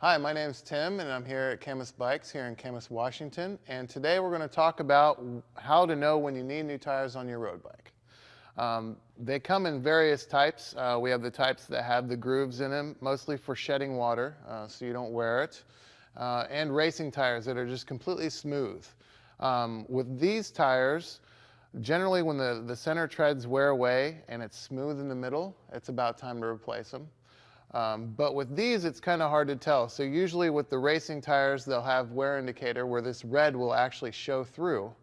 Hi, my name's Tim, and I'm here at Camus Bikes here in Camus, Washington. And today we're going to talk about how to know when you need new tires on your road bike. They come in various types. We have the types that have the grooves in them, mostly for shedding water, so you don't wear it, and racing tires that are just completely smooth. With these tires, generally when the center treads wear away and it's smooth in the middle, it's about time to replace them. But with these, it's kind of hard to tell. So usually with the racing tires, they'll have wear indicator where this red will actually show through,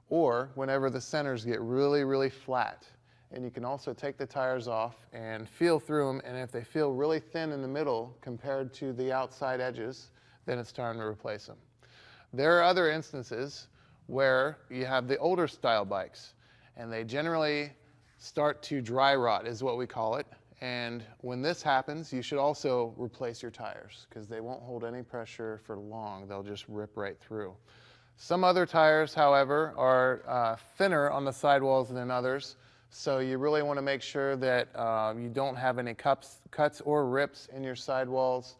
or whenever the centers get really, really flat. And you can also take the tires off and feel through them, and if they feel really thin in the middle compared to the outside edges, then it's time to replace them. There are other instances where you have the older style bikes, and they generally start to dry rot, is what we call it. And when this happens, you should also replace your tires because they won't hold any pressure for long. They'll just rip right through. Some other tires, however, are thinner on the sidewalls than others, so you really want to make sure that you don't have any cuts or rips in your sidewalls.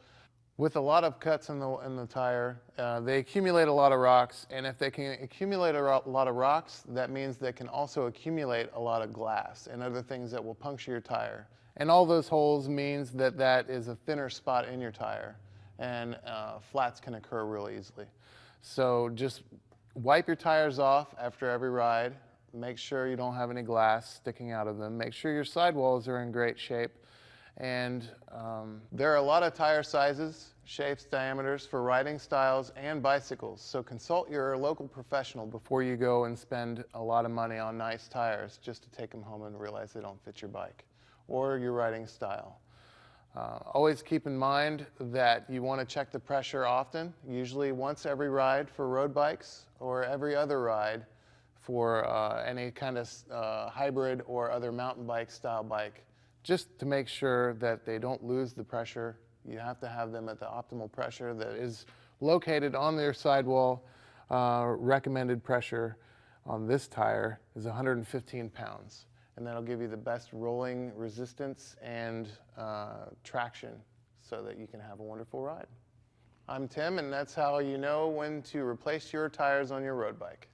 With a lot of cuts in the tire, they accumulate a lot of rocks, and if they can accumulate a lot of rocks, that means they can also accumulate a lot of glass and other things that will puncture your tire. And all those holes means that that is a thinner spot in your tire, and flats can occur real easily. So just wipe your tires off after every ride. Make sure you don't have any glass sticking out of them. Make sure your sidewalls are in great shape. And there are a lot of tire sizes, shapes, diameters for riding styles and bicycles. So consult your local professional before you go and spend a lot of money on nice tires just to take them home and realize they don't fit your bike or your riding style. Always keep in mind that you want to check the pressure often, usually once every ride for road bikes or every other ride for any kind of hybrid or other mountain bike style bike. Just to make sure that they don't lose the pressure, you have to have them at the optimal pressure that is located on their sidewall. Recommended pressure on this tire is 115 pounds, and that'll give you the best rolling resistance and traction so that you can have a wonderful ride. I'm Tim, and that's how you know when to replace your tires on your road bike.